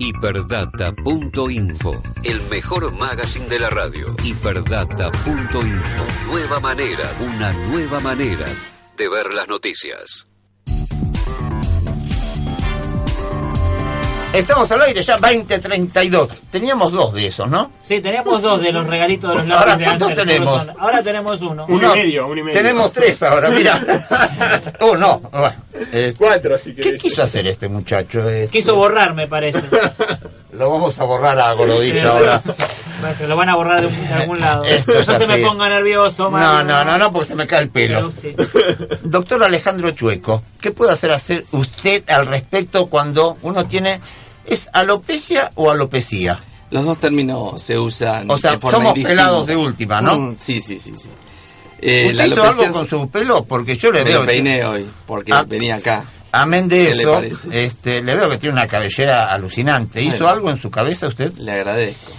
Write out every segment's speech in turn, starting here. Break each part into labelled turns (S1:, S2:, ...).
S1: Hiperdata.info, el mejor magazine de la radio. Hiperdata.info, una nueva manera de ver las noticias.
S2: Estamos al aire ya 2032. Teníamos 2 de esos, ¿no?
S3: Sí, teníamos 2 de los regalitos de los lápices de Ansel.
S2: Tenemos?
S3: Ahora tenemos uno.
S4: Uno y medio.
S2: Tenemos 3 ahora, mira. No. Bueno,
S4: 4, así que.
S2: ¿Qué quiso hacer este muchacho?
S3: Quiso borrar, me parece.
S2: Lo vamos a borrar a Gorodicho ahora.
S3: Se lo van a borrar de algún lado.
S2: Esto es
S3: no se
S2: así.
S3: me ponga nervioso, Mario.
S2: No, porque se me cae el pelo.
S3: Sí.
S2: Doctor Alejandro Chueco, ¿qué puede hacer usted al respecto cuando uno tiene... ¿Es alopecia o alopecia?
S5: Los dos términos se usan.
S2: O sea,
S5: de forma
S2: somos
S5: indistinta.
S2: pelados de última, ¿no?
S5: Sí.
S2: ¿Usted
S5: La
S2: hizo
S5: alopecia
S2: algo con su pelo? Porque yo le
S5: me
S2: veo...
S5: lo peiné hoy, porque venía acá.
S2: Amén de
S5: ¿Qué
S2: eso,
S5: le parece?
S2: le veo que tiene una cabellera alucinante. ¿Hizo
S5: Bueno,
S2: algo en su cabeza usted?
S5: Le agradezco.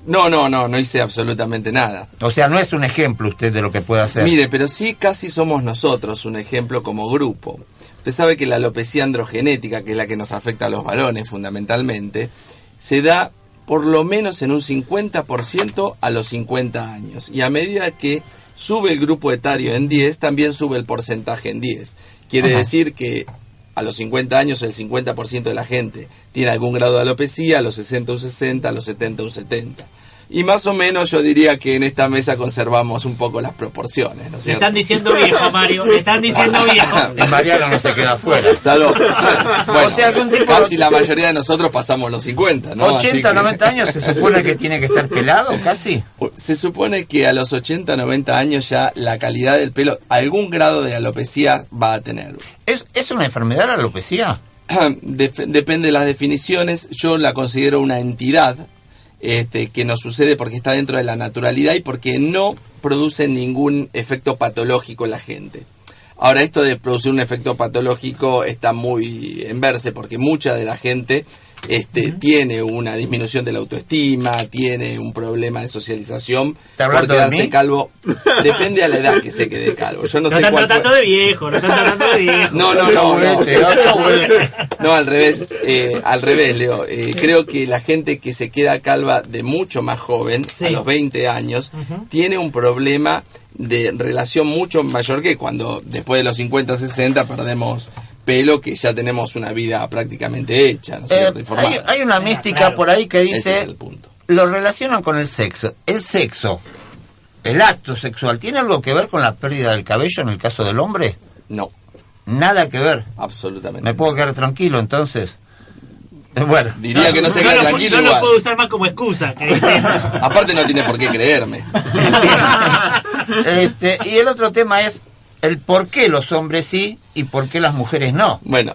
S5: No hice absolutamente nada.
S2: O sea, no es un ejemplo usted de lo que puede hacer.
S5: Mire, pero sí casi somos nosotros un ejemplo como grupo. Usted sabe que la alopecia androgenética, que es la que nos afecta a los varones fundamentalmente, se da por lo menos en un 50% a los 50 años. Y a medida que sube el grupo etario en 10, también sube el porcentaje en 10. Quiere decir que a los 50 años el 50% de la gente tiene algún grado de alopecia, a los 60 un 60, a los 70 un 70. Y más o menos yo diría que en esta mesa conservamos un poco las proporciones, ¿no es cierto?
S3: Le están diciendo viejo, Mario. Le están diciendo viejo.
S2: Y Mariano no se queda afuera.
S5: Salud. Bueno,
S2: O sea, algún tipo
S5: casi la mayoría de nosotros pasamos los 50, ¿no?
S2: 80, 90 años se supone que tiene que estar pelado, casi.
S5: Se supone que a los 80, 90 años ya la calidad del pelo, algún grado de alopecia va a tener.
S2: ¿Es una enfermedad la alopecia?
S5: Depende de las definiciones. Yo la considero una entidad que nos sucede porque está dentro de la naturalidad y porque no produce ningún efecto patológico en la gente. Ahora, esto de producir un efecto patológico está muy en verse porque mucha de la gente tiene una disminución de la autoestima, tiene un problema de socialización.
S2: ¿Está hablando
S5: por quedarse
S2: de mí?
S5: Calvo. Depende a la edad que se quede calvo. Yo no sé
S3: están
S5: cuál
S3: tratando
S5: fue.
S3: de viejo, no están tratando de viejo.
S5: No, al revés, Leo. Creo que la gente que se queda calva de mucho más joven,
S3: Sí.
S5: a los 20 años, tiene un problema de relación mucho mayor que cuando después de los 50, 60 perdemos pelo, que ya tenemos una vida prácticamente hecha, ¿no es cierto? Y formada.
S2: Hay una mística
S3: claro.
S2: por ahí que
S5: Ese
S2: dice,
S5: es el punto.
S2: lo relacionan con el sexo. El acto sexual, ¿tiene algo que ver con la pérdida del cabello en el caso del hombre?
S5: No,
S2: Nada que ver.
S5: absolutamente.
S2: ¿Me puedo quedar tranquilo entonces? Bueno.
S5: Diría que no se queda tranquilo
S3: No lo
S5: igual.
S3: puedo usar más como excusa.
S5: Aparte no tiene por qué creerme.
S2: Y el otro tema es el por qué los hombres sí y por qué las mujeres no.
S5: Bueno,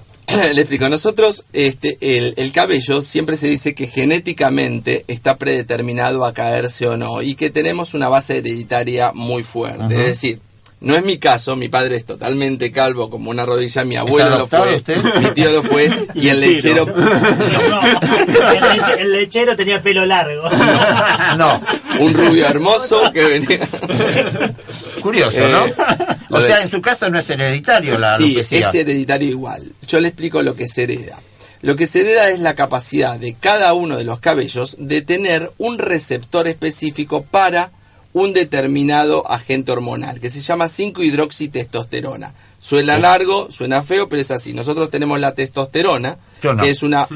S5: le explico. Nosotros, el cabello siempre se dice que genéticamente está predeterminado a caerse o no y que tenemos una base hereditaria muy fuerte. Es decir, no es mi caso, mi padre es totalmente calvo como una rodilla, mi abuelo lo
S2: adoptado
S5: fue,
S2: usted?
S5: mi tío lo fue y el lechero...
S3: El lechero tenía pelo largo.
S2: No.
S5: Un rubio hermoso que venía...
S2: Curioso, ¿no? O
S5: lo
S2: sea,
S5: de-
S2: en su caso no es hereditario la
S5: Sí,
S2: alopecia.
S5: es hereditario igual. Yo le explico lo que se hereda. Lo que se hereda es la capacidad de cada uno de los cabellos de tener un receptor específico para un determinado agente hormonal, que se llama 5-hidroxitestosterona. Suena largo, suena feo, pero es así. Nosotros tenemos la testosterona,
S2: Yo no.
S5: que es una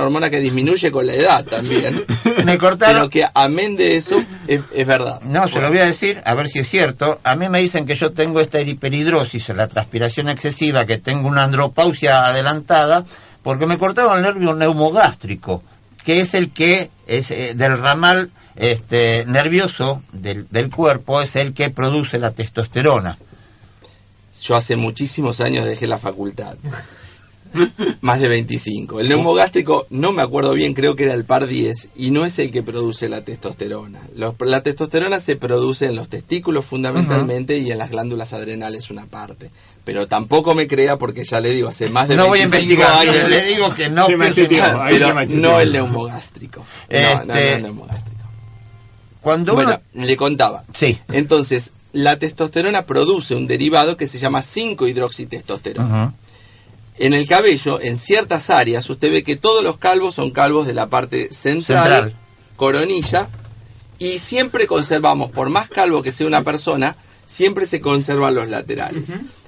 S5: hormona que disminuye con la edad también.
S2: Me cortaron.
S5: Pero que amén de eso, es verdad.
S2: No, se lo voy a decir, a ver si es cierto. A mí me dicen que yo tengo esta hiperhidrosis, la transpiración excesiva, que tengo una andropausia adelantada, porque me cortaron el nervio neumogástrico, que es el que es del ramal nervioso del cuerpo, es el que produce la testosterona.
S5: Yo hace muchísimos años dejé la facultad. Más de 25. El neumogástrico, no me acuerdo bien, creo que era el par 10, y no es el que produce la testosterona. La testosterona se produce en los testículos fundamentalmente y en las glándulas adrenales una parte. Pero tampoco me crea porque ya le digo, hace más de
S2: No voy a
S5: 25
S2: investigar,
S5: años...
S2: le digo que no.
S4: Sí, me
S2: pienso en-
S4: chequeo. Ahí
S5: pero
S4: se me chequeó.
S5: no el neumogástrico. No el neumogástrico.
S2: Cuando
S5: Bueno,
S2: uno...
S5: le contaba.
S2: Sí.
S5: Entonces, la testosterona produce un derivado que se llama 5-hidroxitestosterona.
S2: Ujú.
S5: En el cabello, en ciertas áreas, usted ve que todos los calvos son calvos de la parte central. Coronilla, y siempre conservamos, por más calvo que sea una persona, siempre se conservan los laterales.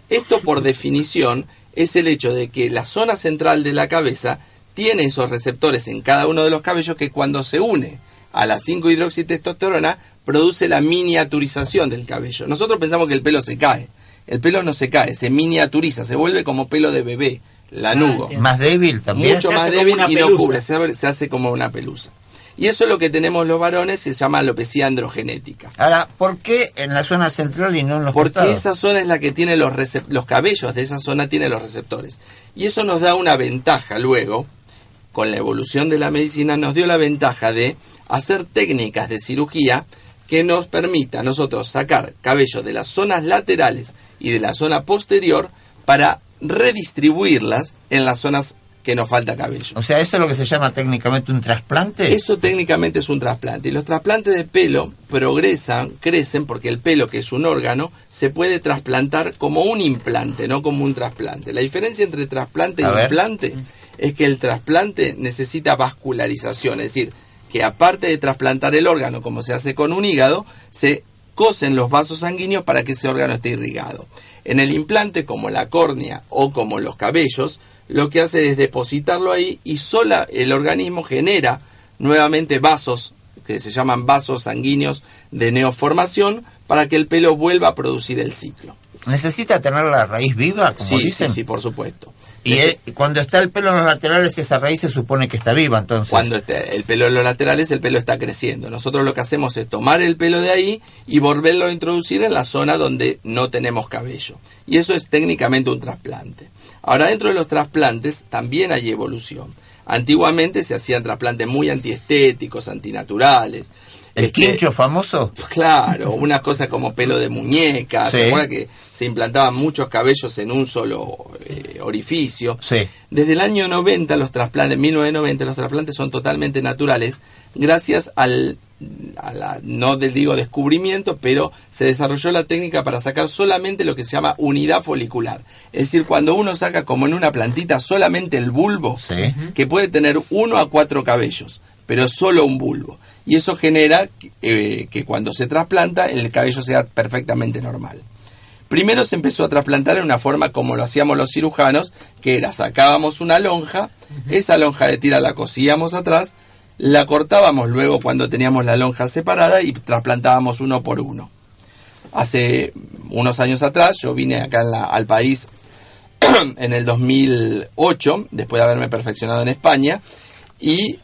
S5: Esto, por definición, es el hecho de que la zona central de la cabeza tiene esos receptores en cada uno de los cabellos que cuando se une a la 5-hidroxitestosterona produce la miniaturización del cabello. Nosotros pensamos que el pelo se cae. El pelo no se cae, se miniaturiza, se vuelve como pelo de bebé, lanugo.
S2: Más débil también.
S5: Mucho más débil y no cubre, se hace como una pelusa. Y eso es lo que tenemos los varones, se llama alopecia androgenética.
S2: Ahora, ¿por qué en la zona central y no en los costados?
S5: Porque esa zona es la que tiene los cabellos de esa zona tienen los receptores. Y eso nos da una ventaja luego, con la evolución de la medicina, nos dio la ventaja de hacer técnicas de cirugía que nos permita a nosotros sacar cabello de las zonas laterales y de la zona posterior para redistribuirlas en las zonas que nos falta cabello.
S2: O sea, ¿eso es lo que se llama técnicamente un trasplante?
S5: Eso técnicamente es un trasplante. Y los trasplantes de pelo progresan, crecen, porque el pelo, que es un órgano, se puede trasplantar como un implante, no como un trasplante. La diferencia entre trasplante y implante es que el trasplante necesita vascularización, es decir, que aparte de trasplantar el órgano, como se hace con un hígado, se cosen los vasos sanguíneos para que ese órgano esté irrigado. En el implante, como la córnea o como los cabellos, lo que hace es depositarlo ahí y sola el organismo genera nuevamente vasos, que se llaman vasos sanguíneos de neoformación, para que el pelo vuelva a producir el ciclo.
S2: ¿Necesita tener la raíz viva, como dicen?
S5: Sí, por supuesto.
S2: Y cuando está el pelo en los laterales, esa raíz se supone que está viva, entonces.
S5: Cuando está el pelo en los laterales, el pelo está creciendo. Nosotros lo que hacemos es tomar el pelo de ahí y volverlo a introducir en la zona donde no tenemos cabello. Y eso es técnicamente un trasplante. Ahora, dentro de los trasplantes también hay evolución. Antiguamente se hacían trasplantes muy antiestéticos, antinaturales.
S2: ¿El quincho famoso?
S5: Claro, una cosa como pelo de muñeca.
S2: Sí.
S5: ¿Se acuerda que se implantaban muchos cabellos en un solo orificio?
S2: Sí.
S5: Desde el año 90, 1990, los trasplantes son totalmente naturales, gracias no digo descubrimiento, pero se desarrolló la técnica para sacar solamente lo que se llama unidad folicular. Es decir, cuando uno saca, como en una plantita, solamente el bulbo, que puede tener 1 a 4 cabellos, pero solo un bulbo. Y eso genera que cuando se trasplanta el cabello sea perfectamente normal. Primero se empezó a trasplantar en una forma como lo hacíamos los cirujanos, que era sacábamos una lonja, esa lonja de tira la cosíamos atrás, la cortábamos luego cuando teníamos la lonja separada y trasplantábamos uno por uno. Hace unos años atrás yo vine acá al país en el 2008, después de haberme perfeccionado en España, y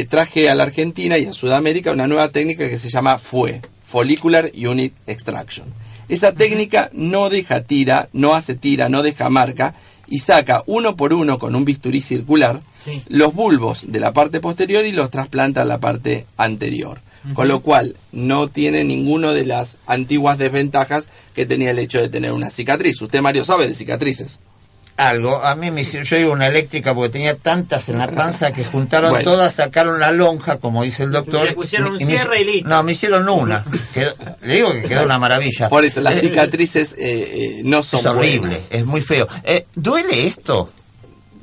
S5: traje a la Argentina y a Sudamérica una nueva técnica que se llama FUE, Follicular Unit Extraction. Esa técnica no deja tira, no hace tira, no deja marca, y saca uno por uno con un bisturí circular los bulbos de la parte posterior y los trasplanta a la parte anterior. Con lo cual no tiene ninguna de las antiguas desventajas que tenía el hecho de tener una cicatriz. Usted, Mario, sabe de cicatrices.
S2: Algo, a mí yo iba a una eléctrica porque tenía tantas en la panza que juntaron todas, sacaron la lonja, como dice el doctor.
S3: Le pusieron un cierre y listo.
S2: No, me hicieron una. Le digo que quedó una maravilla.
S5: Por eso, las cicatrices no son
S2: horrible,
S5: buenas.
S2: es muy feo. ¿Duele esto?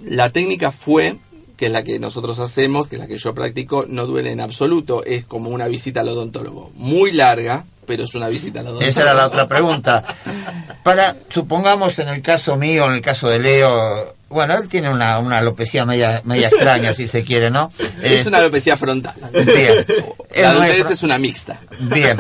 S5: La técnica FUE, que es la que nosotros hacemos, que es la que yo practico, no duele en absoluto. Es como una visita al odontólogo. Muy larga, pero es una visita al odontólogo.
S2: Esa era la otra pregunta. Supongamos en el caso mío, en el caso de Leo, bueno, él tiene una alopecia media extraña, si se quiere, ¿no?
S5: Es una alopecia frontal.
S2: Bien.
S5: La de ustedes es una mixta.
S2: Bien.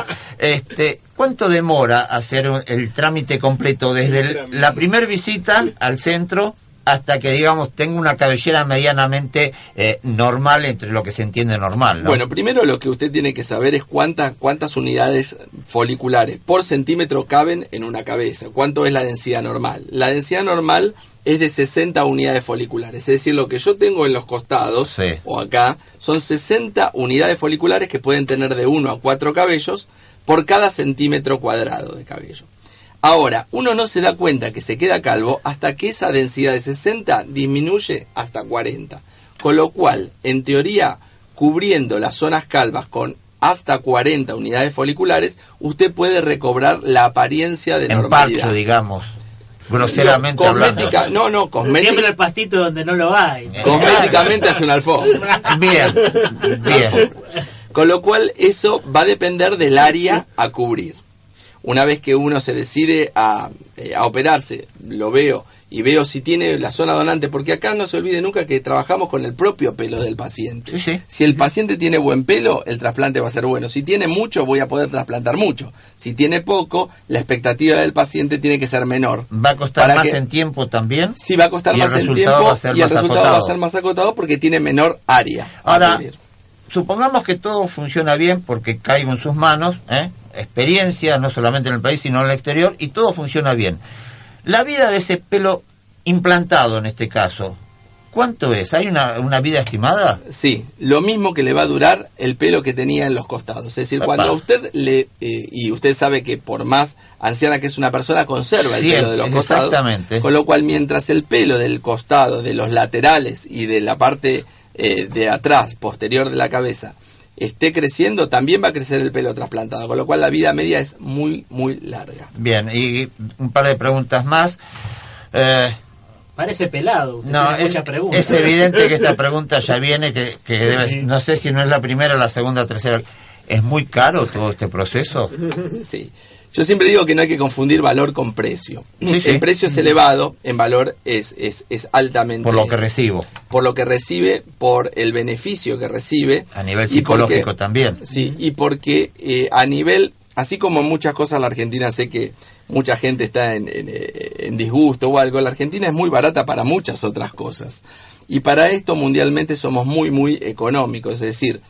S2: ¿Cuánto demora hacer el trámite completo desde la primer visita al centro hasta que, digamos, tenga una cabellera medianamente normal, entre lo que se entiende normal, ¿no?
S5: Bueno, primero lo que usted tiene que saber es cuántas unidades foliculares por centímetro caben en una cabeza. ¿Cuánto es la densidad normal? La densidad normal es de 60 unidades foliculares. Es decir, lo que yo tengo en los costados, o acá, son 60 unidades foliculares que pueden tener de 1 a 4 cabellos por cada centímetro cuadrado de cabello. Ahora, uno no se da cuenta que se queda calvo hasta que esa densidad de 60 disminuye hasta 40. Con lo cual, en teoría, cubriendo las zonas calvas con hasta 40 unidades foliculares, usted puede recobrar la apariencia de normalidad.
S2: En parcho, digamos. groseramente
S5: cosmética,
S2: hablando.
S5: no, cosmética.
S3: Siempre el pastito donde no lo hay.
S5: Cosméticamente hace una alfombra.
S2: Bien, bien.
S5: Con lo cual eso va a depender del área a cubrir. Una vez que uno se decide a operarse, lo veo y veo si tiene la zona donante, porque acá no se olvide nunca que trabajamos con el propio pelo del paciente.
S2: Sí, sí.
S5: Si el paciente tiene buen pelo, el trasplante va a ser bueno. Si tiene mucho, voy a poder trasplantar mucho. Si tiene poco, la expectativa del paciente tiene que ser menor.
S2: ¿Va a costar
S5: Para
S2: más
S5: que-
S2: en tiempo también?
S5: Sí, va a costar
S2: Y el
S5: más en
S2: resultado
S5: tiempo
S2: va a ser
S5: y el
S2: más
S5: resultado va
S2: acotado.
S5: a ser más acotado porque tiene menor área a
S2: Ahora,
S5: cubrir.
S2: supongamos que todo funciona bien porque caigo en sus manos, experiencia, no solamente en el país, sino en el exterior, y todo funciona bien. La vida de ese pelo implantado, en este caso, ¿cuánto es? ¿Hay una vida estimada?
S5: Sí, lo mismo que le va a durar el pelo que tenía en los costados. Es decir,
S2: Epa.
S5: cuando a usted y usted sabe que por más anciana que es una persona, conserva el
S2: Siempre,
S5: pelo de los costados.
S2: exactamente.
S5: Con lo cual, mientras el pelo del costado, de los laterales y de la parte de atrás, posterior de la cabeza, esté creciendo, también va a crecer el pelo trasplantado. Con lo cual, la vida media es muy, muy larga.
S2: Bien, y un par de preguntas más.
S3: Parece pelado. Usted
S2: No,
S3: tiene muchas preguntas.
S2: es evidente que esta pregunta ya viene, que debe,
S3: Sí.
S2: no sé si no es la primera, la segunda, tercera. ¿Es muy caro todo este proceso?
S5: Sí. Yo siempre digo que no hay que confundir valor con precio.
S2: Sí, sí.
S5: El precio es elevado, en valor es altamente...
S2: Por lo que recibo.
S5: Por lo que recibe, por el beneficio que recibe.
S2: A nivel
S5: y porque-
S2: psicológico también.
S5: Sí, y porque a nivel, así como en muchas cosas la Argentina, sé que mucha gente está en disgusto o algo, la Argentina es muy barata para muchas otras cosas. Y para esto mundialmente somos muy, muy económicos, es decir...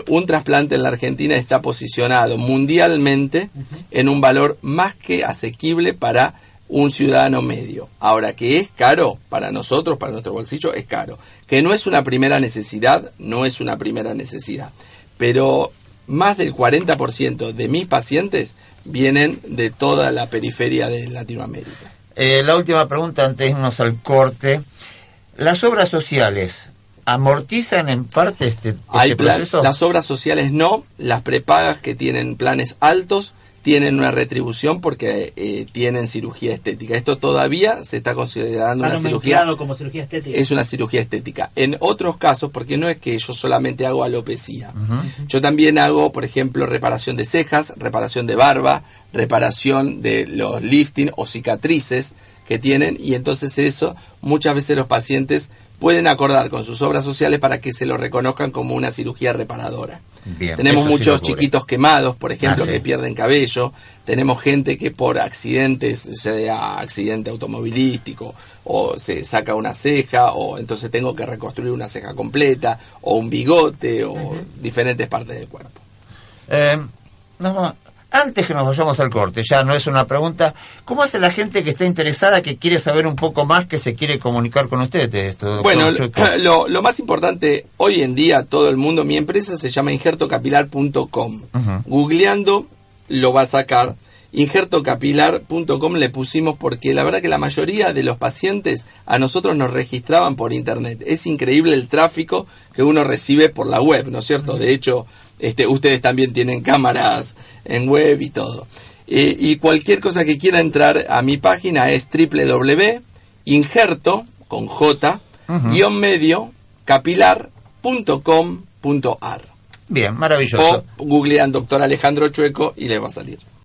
S5: un trasplante en la Argentina está posicionado mundialmente en un valor más que asequible para un ciudadano medio. Ahora, que es caro para nosotros, para nuestro bolsillo, es caro. Que no es una primera necesidad, no es una primera necesidad. Pero más del 40% de mis pacientes vienen de toda la periferia de Latinoamérica.
S2: La última pregunta antes de irnos al corte. ¿Las obras sociales amortizan en parte este proceso?
S5: Las obras sociales no, las prepagas que tienen planes altos tienen una retribución porque tienen cirugía estética. Esto todavía se está considerando
S3: Está
S5: una cirugía.
S3: nomenclado como cirugía estética.
S5: Es una cirugía estética. En otros casos, porque no es que yo solamente hago alopecia, yo también hago, por ejemplo, reparación de cejas, reparación de barba, reparación de los lifting o cicatrices que tienen, y entonces eso muchas veces los pacientes pueden acordar con sus obras sociales para que se lo reconozcan como una cirugía reparadora.
S2: Bien,
S5: Tenemos
S2: eso sí
S5: muchos
S2: lo cubre.
S5: chiquitos quemados, por ejemplo,
S2: Ah, sí.
S5: que pierden cabello. Tenemos gente que por accidentes, sea accidente automovilístico, o se saca una ceja, o entonces tengo que reconstruir una ceja completa, o un bigote, o diferentes partes del cuerpo.
S2: Antes que nos vayamos al corte, ya no es una pregunta, ¿cómo hace la gente que está interesada, que quiere saber un poco más, que se quiere comunicar con ustedes, esto, doctor
S5: Bueno,
S2: Chueco?
S5: lo más importante hoy en día, todo el mundo, mi empresa se llama injertocapilar.com. Googleando lo va a sacar. Injertocapilar.com le pusimos porque la verdad que la mayoría de los pacientes a nosotros nos registraban por internet. Es increíble el tráfico que uno recibe por la web, ¿no es cierto? De hecho, ustedes también tienen cámaras en web y todo. Y cualquier cosa que quiera entrar a mi página es www.injerto, con J, -medio, capilar.com.ar.
S2: Bien, maravilloso.
S5: O googlean doctor Alejandro Chueco y les va a salir.